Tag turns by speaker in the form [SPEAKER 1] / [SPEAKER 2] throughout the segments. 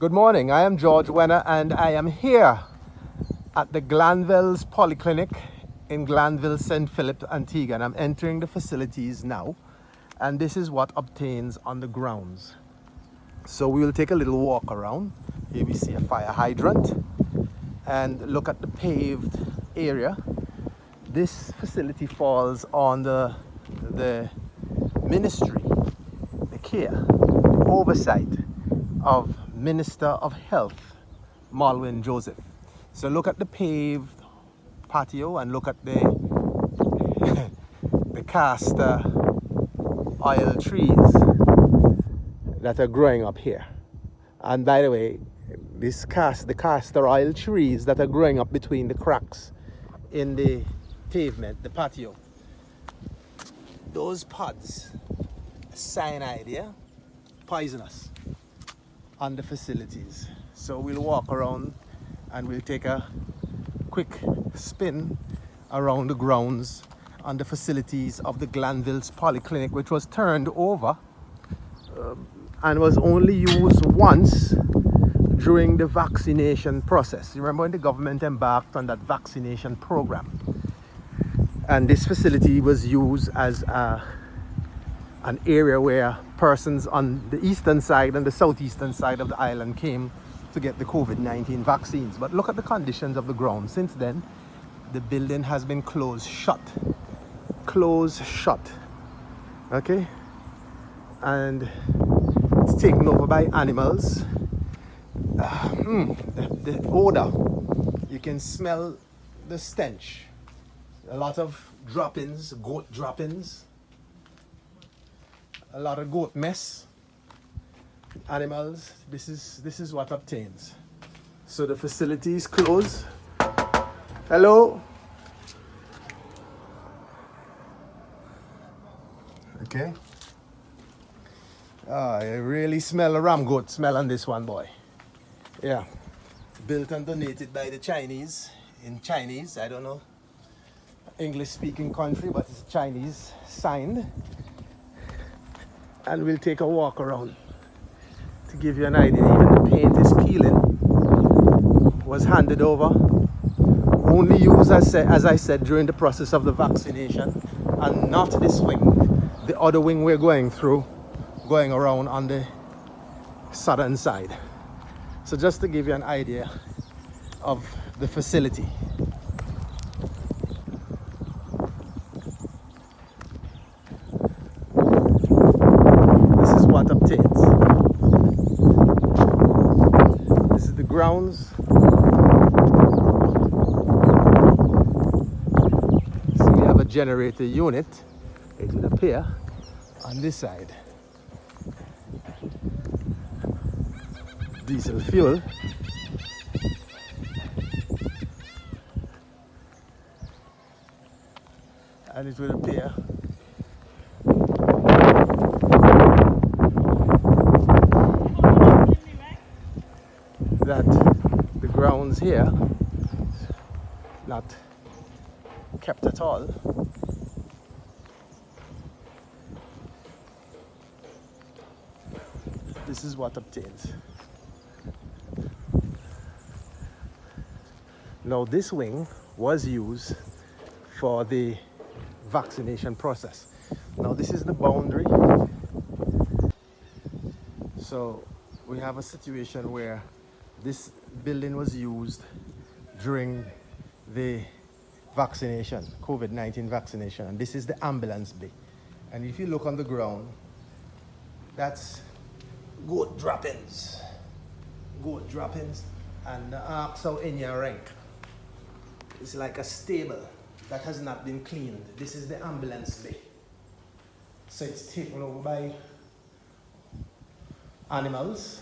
[SPEAKER 1] Good morning, I am George WEHNER and I am here at the Glanvilles Polyclinic in Glanville, St. Philip, Antigua. And I'm entering the facilities now, and this is what obtains on the grounds. So we will take a little walk around. Here we see a fire hydrant and look at the paved area. This facility falls on the ministry, the care, oversight of Minister of Health, Malwin Joseph. So look at the paved patio and look at the the castor oil trees that are growing up here. And by the way, the castor oil trees that are growing up between the cracks in the pavement, the patio, those pods, cyanide, yeah, poisonous on the facilities. So we'll walk around and we'll take a quick spin around the grounds on the facilities of the Glanvilles Polyclinic, which was turned over and was only used once during the vaccination process. You remember when the government embarked on that vaccination program, and this facility was used as an area where persons on the eastern side and the southeastern side of the island came to get the COVID-19 vaccines. But look at the conditions of the ground. Since then, the building has been closed shut, okay, and it's taken over by animals. The odor, you can smell the stench. A lot of droppings, goat droppings, a lot of goat mess, animals. This is what obtains. So the facility is closed. Hello. Okay. I really smell a ram goat smell on this one, boy. Yeah. Built and donated by the Chinese, in Chinese, I don't know, English speaking country, but it's Chinese signed. And we'll take a walk around to give you an idea. Even the paint is peeling. Was handed over, only used as I said during the process of the vaccination, and not this wing, the other wing we're going around on the southern side. So just to give you an idea of the facility. What obtains. This is the grounds. So we have a generator unit, it would appear, on this side. Diesel fuel. And it would appear that the grounds here not kept at all. This is what obtains. Now this wing was used for the vaccination process. Now this is the boundary. So we have a situation where this building was used during the vaccination, COVID-19 vaccination, and this is the ambulance bay. And if you look on the ground, that's goat droppings, and the arcs out in your rank. It's like a stable that has not been cleaned. This is the ambulance bay. So it's taken over by animals,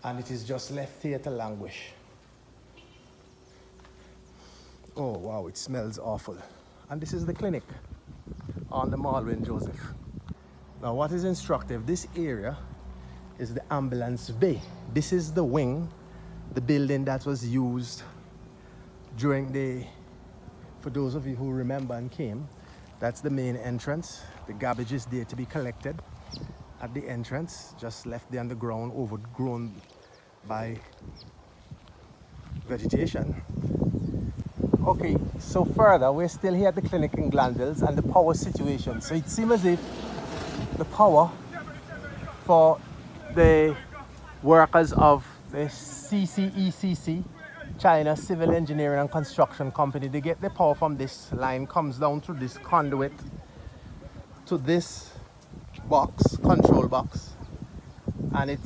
[SPEAKER 1] and it is just left here to languish. Oh wow, it smells awful. And this is the clinic on the Malwin Joseph. Now what is instructive, this area is the ambulance bay. This is the wing, the building that was used during for those of you who remember and came, that's the main entrance. The garbage is there to be collected. at the entrance, just left the underground, overgrown by vegetation. Okay, so further, we're still here at the clinic in Glanvilles and the power situation. So it seems as if the power for the workers of the CCECC, China Civil Engineering and Construction Company, they get the power from this line, comes down through this conduit to this box, control box, and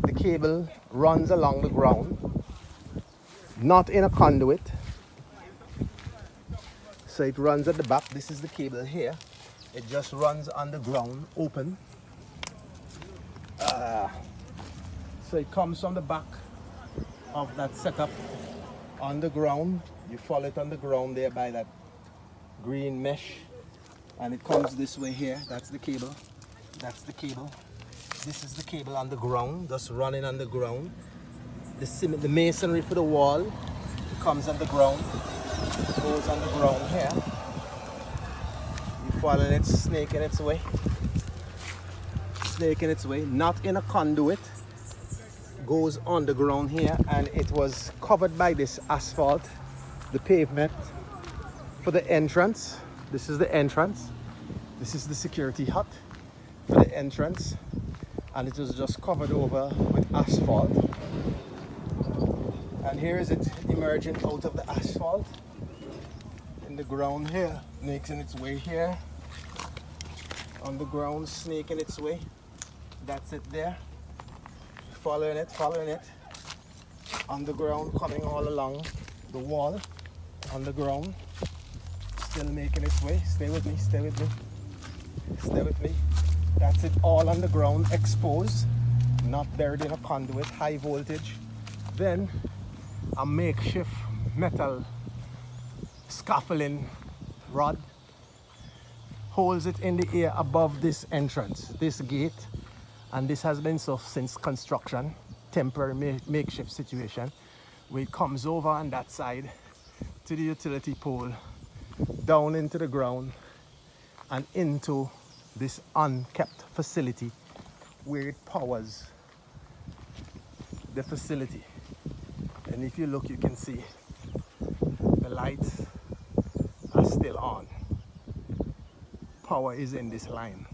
[SPEAKER 1] the cable runs along the ground, not in a conduit. So it runs at the back. This is the cable here. It just runs on the ground, open. So it comes from the back of that setup on the ground. You follow it on the ground there by that green mesh, and it comes this way here. That's the cable. That's the cable. This is the cable on the ground, just running on the ground. The cement, the masonry for the wall, it comes on the ground, goes on the ground here. You follow it, snaking its way. Snaking its way, not in a conduit. Goes on the ground here, and it was covered by this asphalt, the pavement for the entrance. This is the entrance. This is the security hut for the entrance, and it was just covered over with asphalt. And here is it emerging out of the asphalt in the ground here, making its way here on the ground, snaking its way. That's it there. Following it on the ground, coming all along the wall on the ground, still making its way. Stay with me, stay with me, stay with me. That's it, all on the ground, exposed, not buried in a conduit, high voltage. Then a makeshift metal scaffolding rod holds it in the air above this entrance, this gate. And this has been so since construction, temporary makeshift situation, where it comes over on that side to the utility pole, down into the ground, and into this unkept facility where it powers the facility. And if you look, you can see the lights are still on. Power is in this line.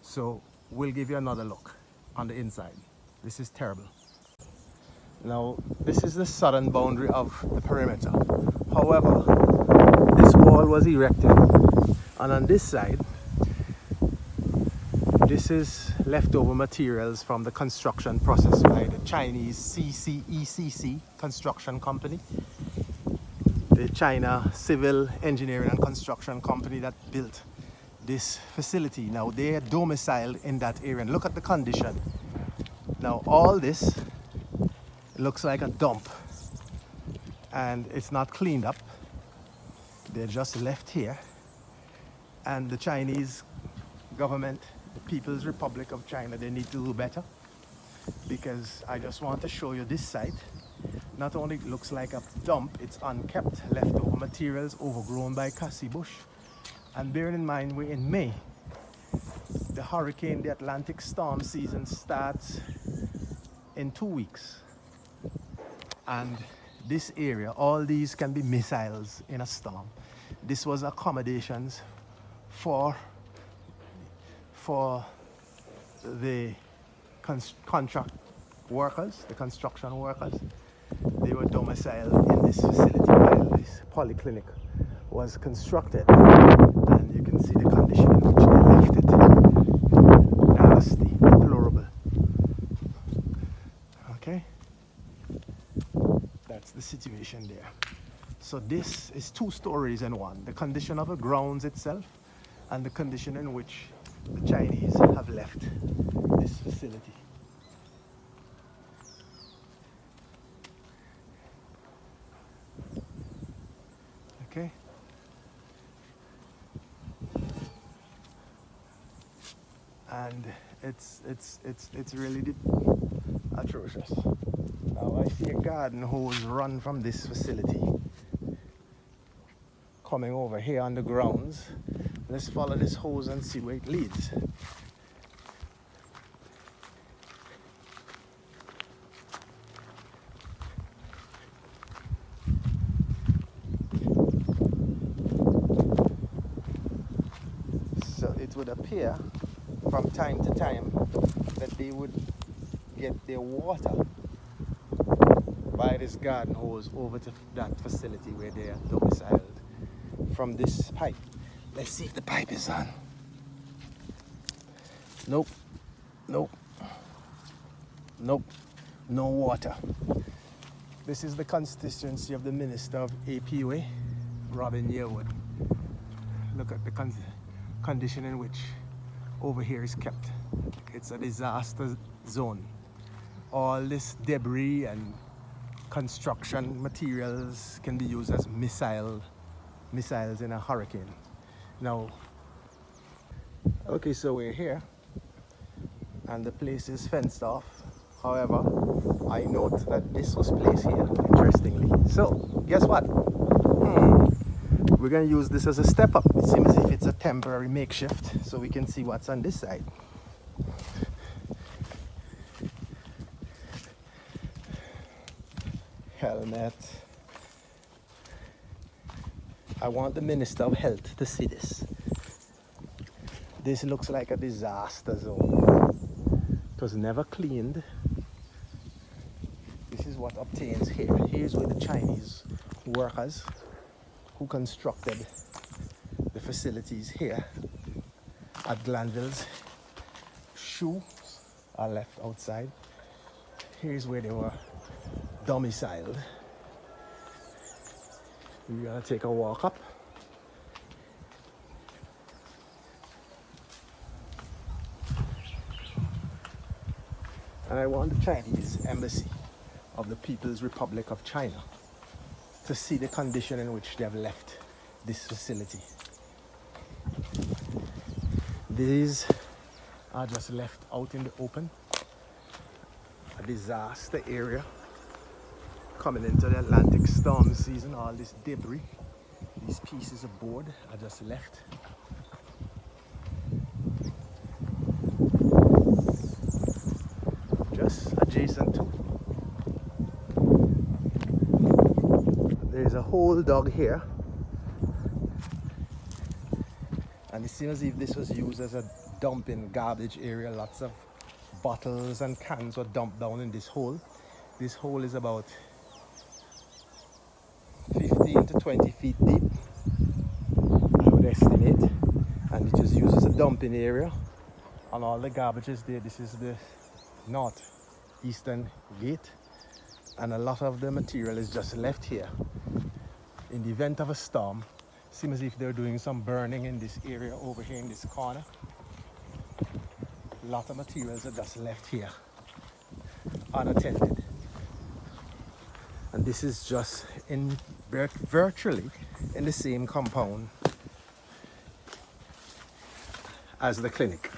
[SPEAKER 1] So we'll give you another look on the inside. This is terrible. Now, this is the southern boundary of the perimeter. However, this wall was erected, and on this side, this is leftover materials from the construction process by the Chinese CCECC construction company, the China Civil Engineering and Construction Company that built this facility. Now they are domiciled in that area, and look at the condition. Now all this looks like a dump, and it's not cleaned up. They're just left here, and the Chinese government, the People's Republic of China, they need to do better, because I just want to show you this site. Not only it looks like a dump, it's unkept, leftover materials, overgrown by cassie bush. And bearing in mind we're in May, the hurricane, the Atlantic storm season starts in 2 weeks. And this area, all these can be missiles in a storm. This was accommodations for the contract workers, the construction workers. They were domiciled in this facility while this polyclinic was constructed, and you can see the condition in which they left it. Nasty, deplorable. Okay, that's the situation there. So this is 2 stories in one: the condition of the grounds itself and the condition in which the Chinese have left this facility. Okay. And it's really atrocious. Now I see a garden hose run from this facility coming over here on the grounds. Let's follow this hose and see where it leads. would appear from time to time that they would get their water by this garden hose over to that facility where they are domiciled from this pipe. Let's see if the pipe is on. Nope, nope, nope, no water. This is the constituency of the Minister of APOA, Robin Yearwood. Look at the condition in which over here is kept. It's a disaster zone. All this debris and construction materials can be used as missiles in a hurricane. Now, okay, so we're here and the place is fenced off. However, I note that this was placed here, interestingly. So, guess what? We're going to use this as a step up. It seems as if it's a temporary makeshift, so we can see what's on this side. Helmet. I want the Minister of Health to see this. This looks like a disaster zone. It was never cleaned. This is what obtains here. Here's where the Chinese workers who constructed the facilities here at Glanvilles shoes are left outside. Here's where they were domiciled. We're gonna take a walk up. And I want the Chinese Embassy of the People's Republic of China to see the condition in which they have left this facility. These are just left out in the open. A disaster area. Coming into the Atlantic storm season, all this debris, these pieces of board are just left. Just adjacent to. There's a whole dog here. And it seems as if this was used as a dumping garbage area. Lots of bottles and cans were dumped down in this hole. This hole is about 15 to 20 feet deep, I would estimate, and it was used as a dumping area on all the garbages there. This is the northeastern gate, and a lot of the material is just left here. In the event of a storm, it seems as if they're doing some burning in this area over here in this corner. A lot of materials are just left here unattended. And this is just virtually in the same compound as the clinic.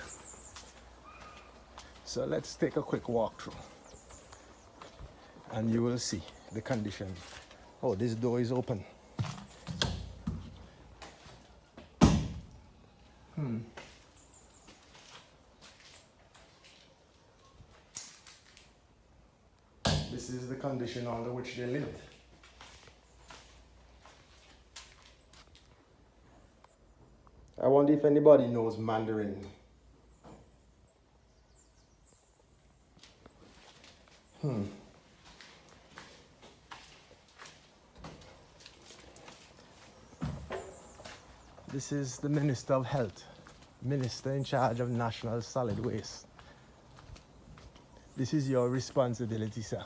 [SPEAKER 1] So let's take a quick walk through and you will see the condition. Oh, this door is open. This is the condition under which they lived. I wonder if anybody knows Mandarin. This is the Minister of Health, Minister in charge of National Solid Waste. This is your responsibility, sir.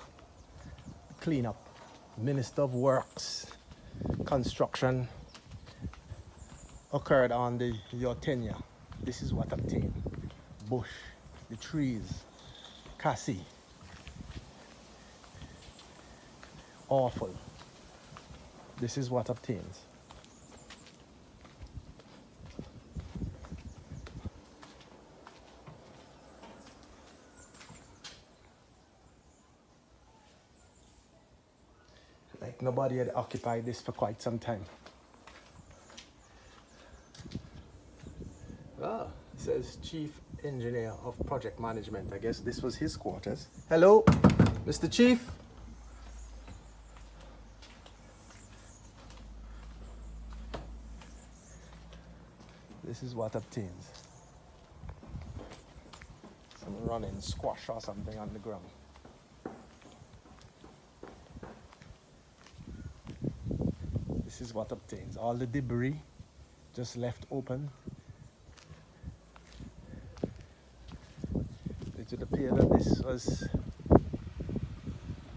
[SPEAKER 1] Clean up. Minister of Works, construction occurred on your tenure. This is what obtained. Bush, the trees, cassie. Awful. This is what obtains. Like nobody had occupied this for quite some time. Ah, it says Chief Engineer of Project Management. I guess this was his quarters. Hello, Mr. Chief. This is what obtains. some running squash or something on the ground. This is what obtains. All the debris just left open. It would appear that this was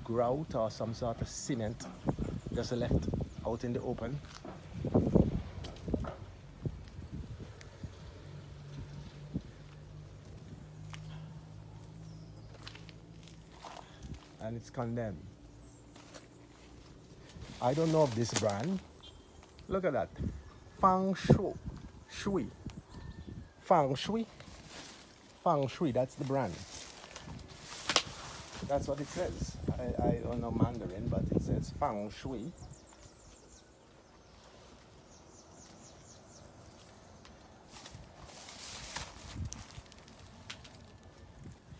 [SPEAKER 1] grout or some sort of cement just left out in the open. And it's condemned. I don't know of this brand. Look at that. Feng Shui. Feng Shui. Feng Shui, that's the brand. That's what it says. I don't know Mandarin, but it says Feng Shui.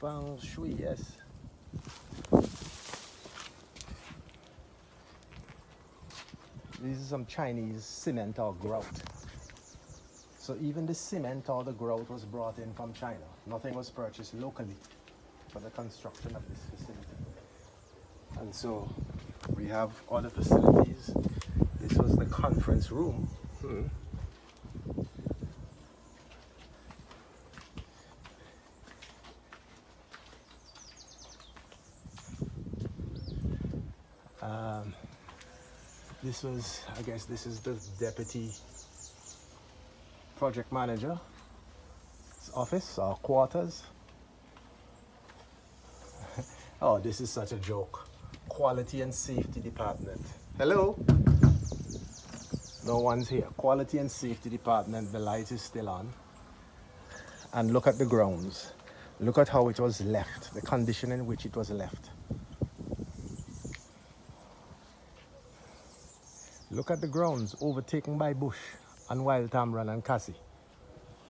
[SPEAKER 1] Feng Shui, yes. This is some Chinese cement or grout. So even the cement or the grout was brought in from China. Nothing was purchased locally for the construction of this facility. And so we have other facilities. This was the conference room. This was, I guess this is the deputy project manager's office or quarters. Oh, this is such a joke. Quality and safety department. Hello? No one's here. Quality and safety department, the light is still on. And look at the grounds. Look at how it was left, the condition in which it was left. Look at the grounds overtaken by bush and wild tamarin and cassie.